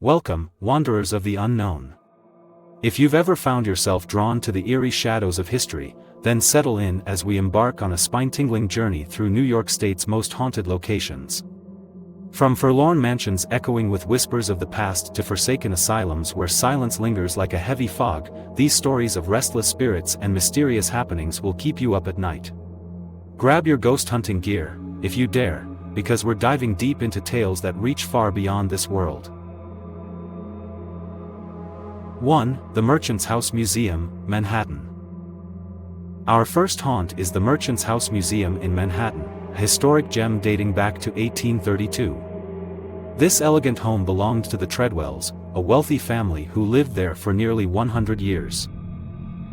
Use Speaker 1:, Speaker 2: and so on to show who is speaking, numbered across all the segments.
Speaker 1: Welcome, wanderers of the unknown. If you've ever found yourself drawn to the eerie shadows of history, then settle in as we embark on a spine-tingling journey through New York State's most haunted locations. From forlorn mansions echoing with whispers of the past to forsaken asylums where silence lingers like a heavy fog, these stories of restless spirits and mysterious happenings will keep you up at night. Grab your ghost hunting gear, if you dare, because we're diving deep into tales that reach far beyond this world. 1. The Merchant's House Museum, Manhattan. Our first haunt is the Merchant's House Museum in Manhattan, a historic gem dating back to 1832. This elegant home belonged to the Treadwells, a wealthy family who lived there for nearly 100 years.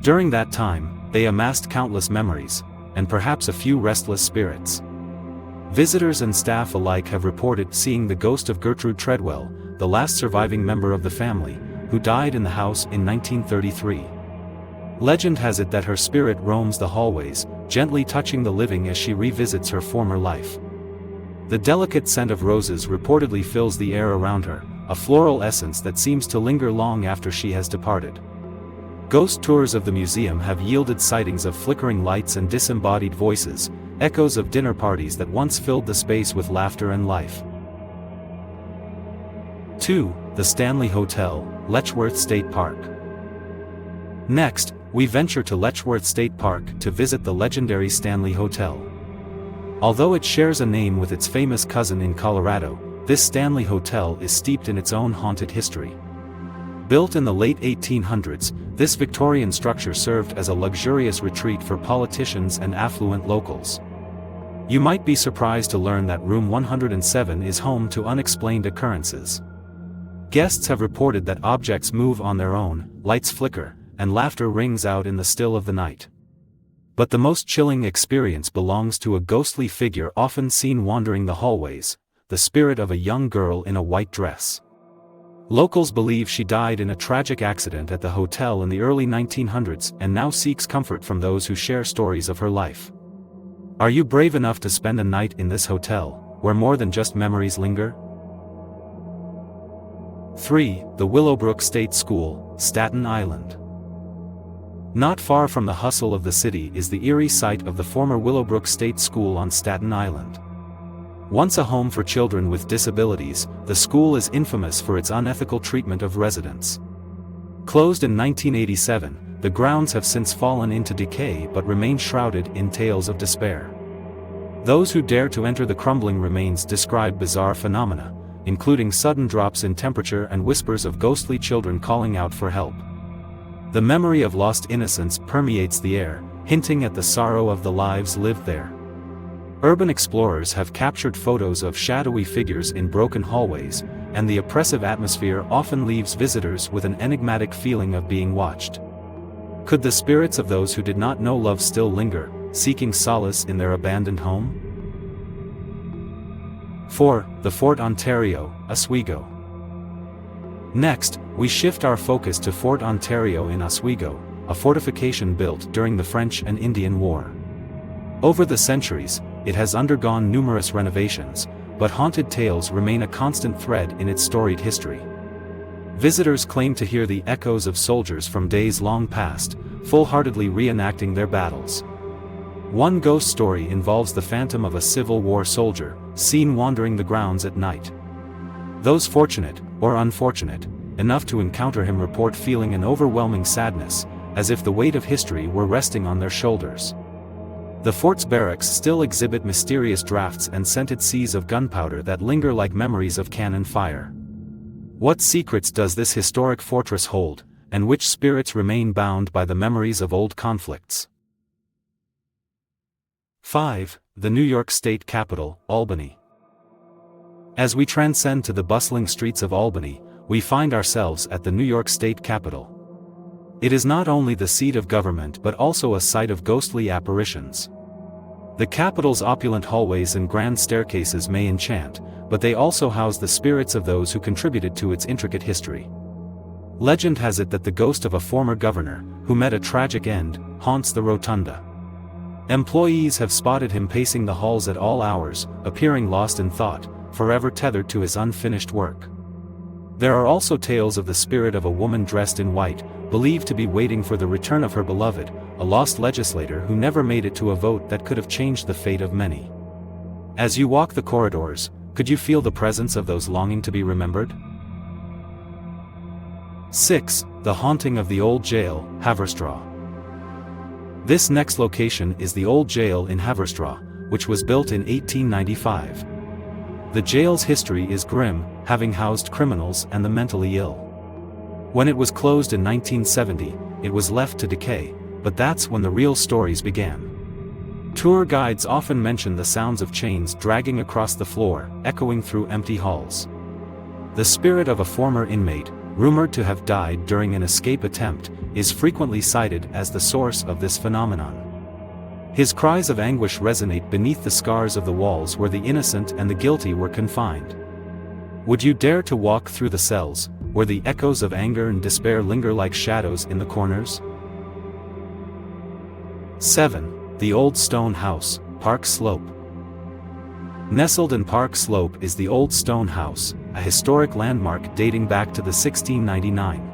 Speaker 1: During that time, they amassed countless memories, and perhaps a few restless spirits. Visitors and staff alike have reported seeing the ghost of Gertrude Treadwell, the last surviving member of the family, who died in the house in 1933. Legend has it that her spirit roams the hallways, gently touching the living as she revisits her former life. The delicate scent of roses reportedly fills the air around her, a floral essence that seems to linger long after she has departed. Ghost tours of the museum have yielded sightings of flickering lights and disembodied voices, echoes of dinner parties that once filled the space with laughter and life. 2. The Stanley Hotel, Letchworth State Park. Next, we venture to Letchworth State Park to visit the legendary Stanley Hotel. Although it shares a name with its famous cousin in Colorado, this Stanley Hotel is steeped in its own haunted history. Built in the late 1800s, this Victorian structure served as a luxurious retreat for politicians and affluent locals. You might be surprised to learn that room 107 is home to unexplained occurrences. Guests have reported that objects move on their own, lights flicker, and laughter rings out in the still of the night. But the most chilling experience belongs to a ghostly figure often seen wandering the hallways, the spirit of a young girl in a white dress. Locals believe she died in a tragic accident at the hotel in the early 1900s and now seeks comfort from those who share stories of her life. Are you brave enough to spend a night in this hotel, where more than just memories linger? 3. The Willowbrook State School, Staten Island. Not far from the hustle of the city is the eerie site of the former Willowbrook State School on Staten Island. Once a home for children with disabilities, the school is infamous for its unethical treatment of residents. Closed in 1987, the grounds have since fallen into decay but remain shrouded in tales of despair. Those who dare to enter the crumbling remains describe bizarre phenomena, including sudden drops in temperature and whispers of ghostly children calling out for help. The memory of lost innocence permeates the air, hinting at the sorrow of the lives lived there. Urban explorers have captured photos of shadowy figures in broken hallways, and the oppressive atmosphere often leaves visitors with an enigmatic feeling of being watched. Could the spirits of those who did not know love still linger, seeking solace in their abandoned home? 4. The Fort Ontario, Oswego. Next, we shift our focus to Fort Ontario in Oswego, a fortification built during the French and Indian War. Over the centuries, it has undergone numerous renovations, but haunted tales remain a constant thread in its storied history. Visitors claim to hear the echoes of soldiers from days long past, full-heartedly reenacting their battles. One ghost story involves the phantom of a Civil War soldier, seen wandering the grounds at night. Those fortunate, or unfortunate, enough to encounter him report feeling an overwhelming sadness, as if the weight of history were resting on their shoulders. The fort's barracks still exhibit mysterious drafts and scented seas of gunpowder that linger like memories of cannon fire. What secrets does this historic fortress hold, and which spirits remain bound by the memories of old conflicts? 5. The New York State Capitol, Albany. As we transcend to the bustling streets of Albany, we find ourselves at the New York State Capitol. It is not only the seat of government but also a site of ghostly apparitions. The Capitol's opulent hallways and grand staircases may enchant, but they also house the spirits of those who contributed to its intricate history. Legend has it that the ghost of a former governor, who met a tragic end, haunts the rotunda. Employees have spotted him pacing the halls at all hours, appearing lost in thought, forever tethered to his unfinished work. There are also tales of the spirit of a woman dressed in white, believed to be waiting for the return of her beloved, a lost legislator who never made it to a vote that could have changed the fate of many. As you walk the corridors, could you feel the presence of those longing to be remembered? 6. The haunting of the old jail, Haverstraw. This next location is the old jail in Haverstraw, which was built in 1895. The jail's history is grim, having housed criminals and the mentally ill. When it was closed in 1970, it was left to decay, but that's when the real stories began. Tour guides often mention the sounds of chains dragging across the floor, echoing through empty halls. The spirit of a former inmate, rumored to have died during an escape attempt, is frequently cited as the source of this phenomenon. His cries of anguish resonate beneath the scars of the walls where the innocent and the guilty were confined. Would you dare to walk through the cells, where the echoes of anger and despair linger like shadows in the corners? 7. The Old Stone House, Park Slope. Nestled in Park Slope is the Old Stone House, a historic landmark dating back to the 1699.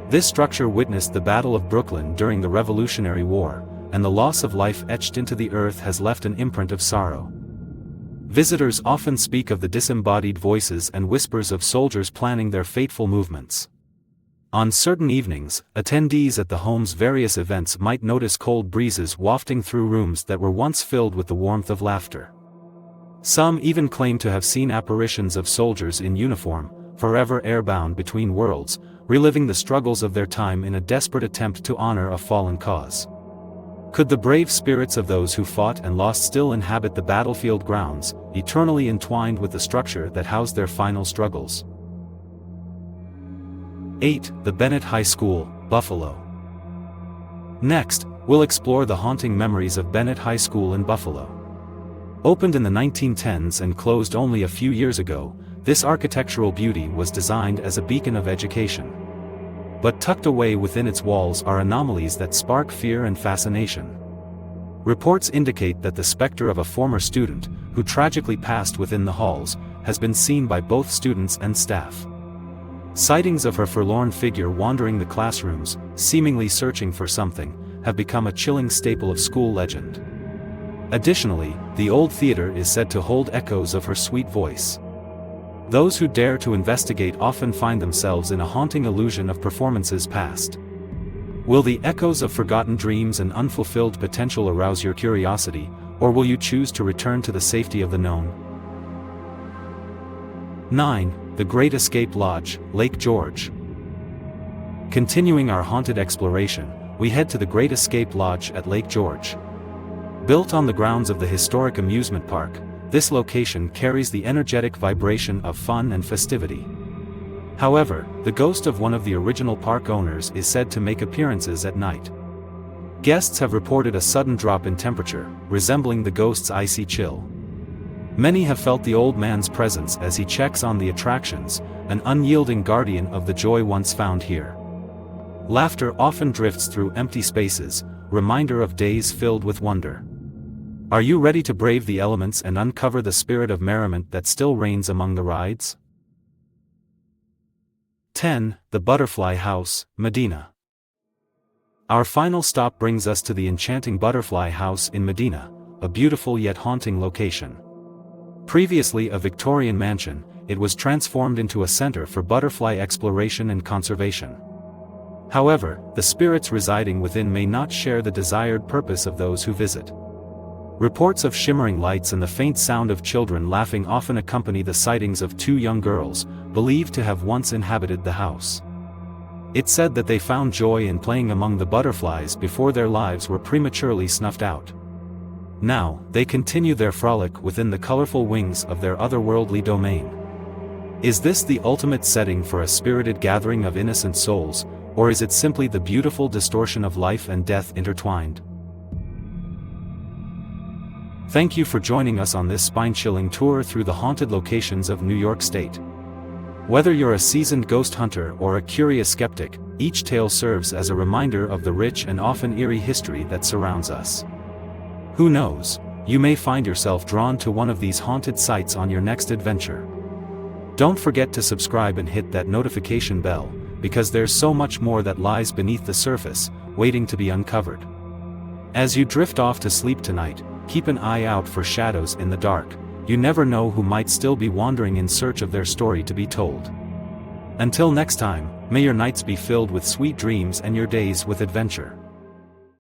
Speaker 1: This structure witnessed the Battle of Brooklyn during the Revolutionary War, and the loss of life etched into the earth has left an imprint of sorrow. Visitors often speak of the disembodied voices and whispers of soldiers planning their fateful movements. On certain evenings, attendees at the home's various events might notice cold breezes wafting through rooms that were once filled with the warmth of laughter. Some even claim to have seen apparitions of soldiers in uniform, forever airbound between worlds, reliving the struggles of their time in a desperate attempt to honor a fallen cause. Could the brave spirits of those who fought and lost still inhabit the battlefield grounds, eternally entwined with the structure that housed their final struggles? 8. The Bennett High School, Buffalo. Next, we'll explore the haunting memories of Bennett High School in Buffalo. Opened in the 1910s and closed only a few years ago, this architectural beauty was designed as a beacon of education. But tucked away within its walls are anomalies that spark fear and fascination. Reports indicate that the specter of a former student, who tragically passed within the halls, has been seen by both students and staff. Sightings of her forlorn figure wandering the classrooms, seemingly searching for something, have become a chilling staple of school legend. Additionally, the old theater is said to hold echoes of her sweet voice. Those who dare to investigate often find themselves in a haunting illusion of performances past. Will the echoes of forgotten dreams and unfulfilled potential arouse your curiosity, or will you choose to return to the safety of the known? 9. The Great Escape Lodge, Lake George. Continuing our haunted exploration, we head to the Great Escape Lodge at Lake George. Built on the grounds of the historic amusement park, this location carries the energetic vibration of fun and festivity. However, the ghost of one of the original park owners is said to make appearances at night. Guests have reported a sudden drop in temperature, resembling the ghost's icy chill. Many have felt the old man's presence as he checks on the attractions, an unyielding guardian of the joy once found here. Laughter often drifts through empty spaces, reminder of days filled with wonder. Are you ready to brave the elements and uncover the spirit of merriment that still reigns among the rides? 10. The Butterfly House, Medina. Our final stop brings us to the enchanting Butterfly House in Medina, a beautiful yet haunting location. Previously a Victorian mansion, it was transformed into a center for butterfly exploration and conservation. However, the spirits residing within may not share the desired purpose of those who visit. Reports of shimmering lights and the faint sound of children laughing often accompany the sightings of two young girls, believed to have once inhabited the house. It's said that they found joy in playing among the butterflies before their lives were prematurely snuffed out. Now, they continue their frolic within the colorful wings of their otherworldly domain. Is this the ultimate setting for a spirited gathering of innocent souls, or is it simply the beautiful distortion of life and death intertwined? Thank you for joining us on this spine-chilling tour through the haunted locations of New York State. Whether you're a seasoned ghost hunter or a curious skeptic, each tale serves as a reminder of the rich and often eerie history that surrounds us. Who knows, you may find yourself drawn to one of these haunted sites on your next adventure. Don't forget to subscribe and hit that notification bell, because there's so much more that lies beneath the surface, waiting to be uncovered. As you drift off to sleep tonight, keep an eye out for shadows in the dark. You never know who might still be wandering in search of their story to be told. Until next time, may your nights be filled with sweet dreams and your days with adventure.